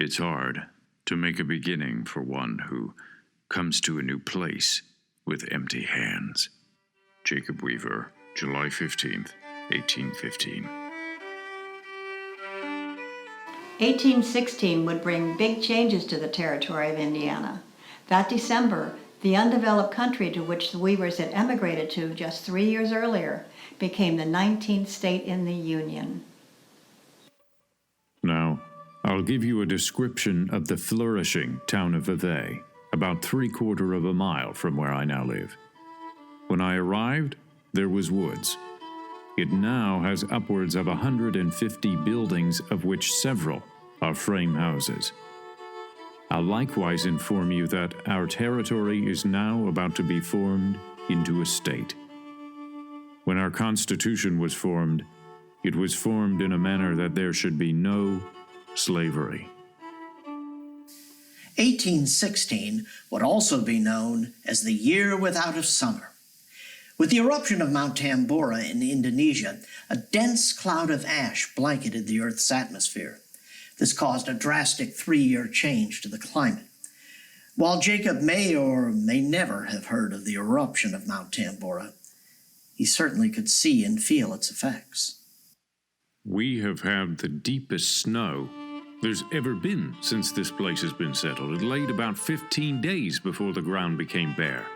It's hard to make a beginning for one who comes to a new place with empty hands. Jacob Weaver, July 15th, 1815. 1816 would bring big changes to the territory of Indiana. That December, the undeveloped country to which the Weavers had emigrated to just 3 years earlier became the 19th state in the Union. Now, I'll give you a description of the flourishing town of Vevay, about 3/4 of a mile from where I now live. When I arrived, there was woods. It now has upwards of 150 buildings, of which several are frame houses. I'll likewise inform you that our territory is now about to be formed into a state. When our Constitution was formed, it was formed in a manner that there should be no slavery. 1816 would also be known as the year without a summer. With the eruption of Mount Tambora in Indonesia, a dense cloud of ash blanketed the Earth's atmosphere. This caused a drastic 3-year change to the climate. While Jacob may or may never have heard of the eruption of Mount Tambora, he certainly could see and feel its effects. We have had the deepest snow there's ever been since this place has been settled. It laid about 15 days before the ground became bare.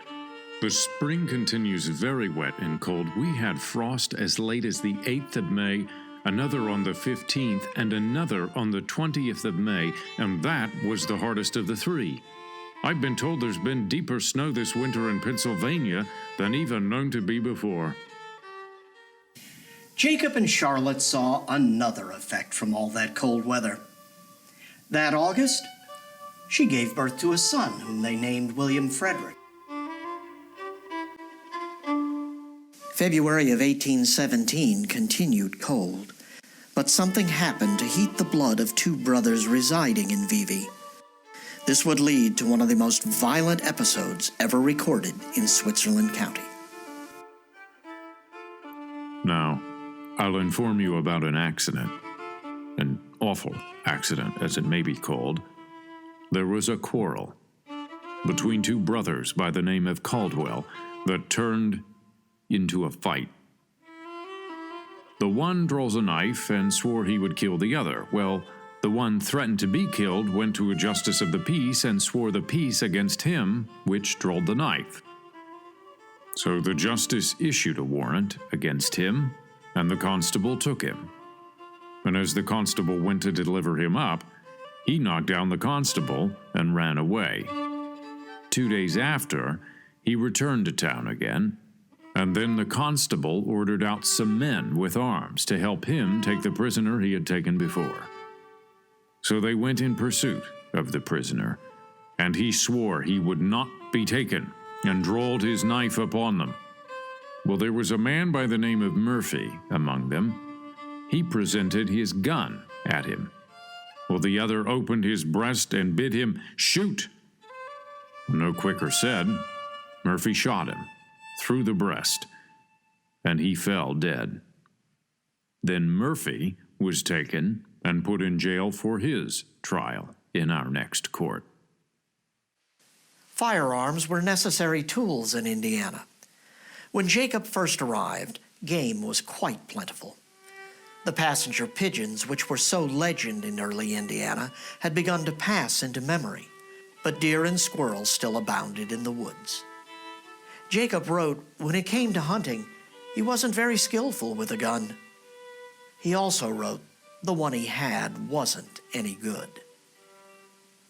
The spring continues very wet and cold. We had frost as late as the 8th of May, another on the 15th, and another on the 20th of May, and that was the hardest of the three. I've been told there's been deeper snow this winter in Pennsylvania than even known to be before. Jacob and Charlotte saw another effect from all that cold weather. That August, she gave birth to a son whom they named William Frederick. February of 1817 continued cold, but something happened to heat the blood of two brothers residing in Vevay. This would lead to one of the most violent episodes ever recorded in Switzerland County. Now, I'll inform you about an accident, an awful accident as it may be called. There was a quarrel between two brothers by the name of Caldwell that turned into a fight. The one draws a knife and swore he would kill the other. Well, the one threatened to be killed went to a justice of the peace and swore the peace against him, which drawed the knife. So the justice issued a warrant against him, and the constable took him. And as the constable went to deliver him up, he knocked down the constable and ran away. 2 days after, he returned to town again, and then the constable ordered out some men with arms to help him take the prisoner he had taken before. So they went in pursuit of the prisoner, and he swore he would not be taken, and drawled his knife upon them. Well, there was a man by the name of Murphy among them. He presented his gun at him. Well, the other opened his breast and bid him shoot. No quicker said, Murphy shot him through the breast, and he fell dead. Then Murphy was taken and put in jail for his trial in our next court. Firearms were necessary tools in Indiana. When Jacob first arrived, game was quite plentiful. The passenger pigeons, which were so legend in early Indiana, had begun to pass into memory, but deer and squirrels still abounded in the woods. Jacob wrote, when it came to hunting, he wasn't very skillful with a gun. He also wrote, the one he had wasn't any good.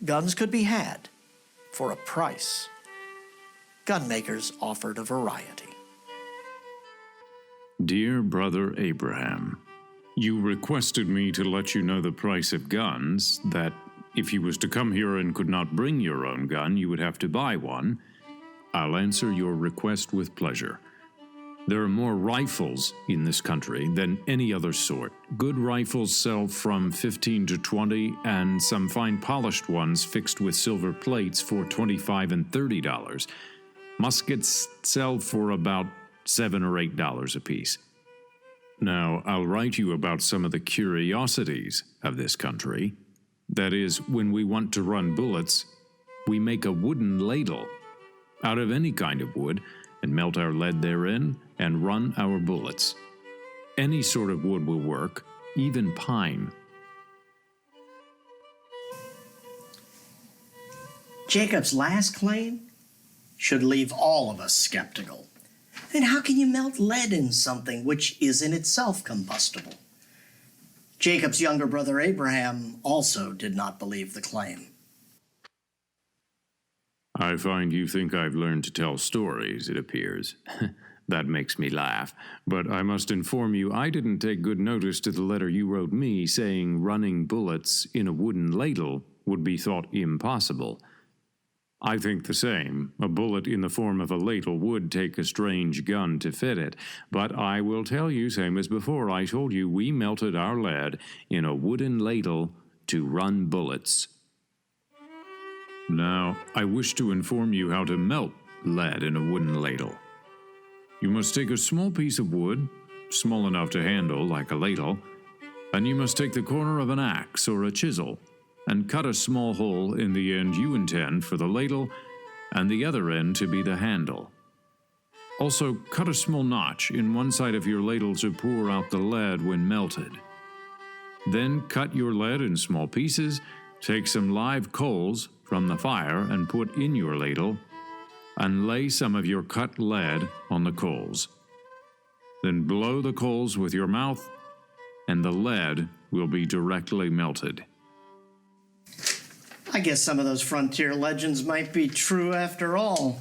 Guns could be had for a price. Gunmakers offered a variety. Dear Brother Abraham, you requested me to let you know the price of guns, that if you was to come here and could not bring your own gun, you would have to buy one. I'll answer your request with pleasure. There are more rifles in this country than any other sort. Good rifles sell from $15 to $20, and some fine polished ones fixed with silver plates for $25 and $30. Muskets sell for about $7 or $8 apiece. Now, I'll write you about some of the curiosities of this country. That is, when we want to run bullets, we make a wooden ladle out of any kind of wood and melt our lead therein and run our bullets. Any sort of wood will work, even pine. Jacob's last claim should leave all of us skeptical. And how can you melt lead in something which is in itself combustible? Jacob's younger brother Abraham also did not believe the claim. I find you think I've learned to tell stories, it appears. That makes me laugh. But I must inform you I didn't take good notice to the letter you wrote me saying running bullets in a wooden ladle would be thought impossible. I think the same. A bullet in the form of a ladle would take a strange gun to fit it. But I will tell you, same as before, I told you we melted our lead in a wooden ladle to run bullets. Now, I wish to inform you how to melt lead in a wooden ladle. You must take a small piece of wood, small enough to handle like a ladle, and you must take the corner of an axe or a chisel and cut a small hole in the end you intend for the ladle and the other end to be the handle. Also, cut a small notch in one side of your ladle to pour out the lead when melted. Then cut your lead in small pieces, take some live coals from the fire and put in your ladle, and lay some of your cut lead on the coals. Then blow the coals with your mouth, and the lead will be directly melted. I guess some of those frontier legends might be true after all.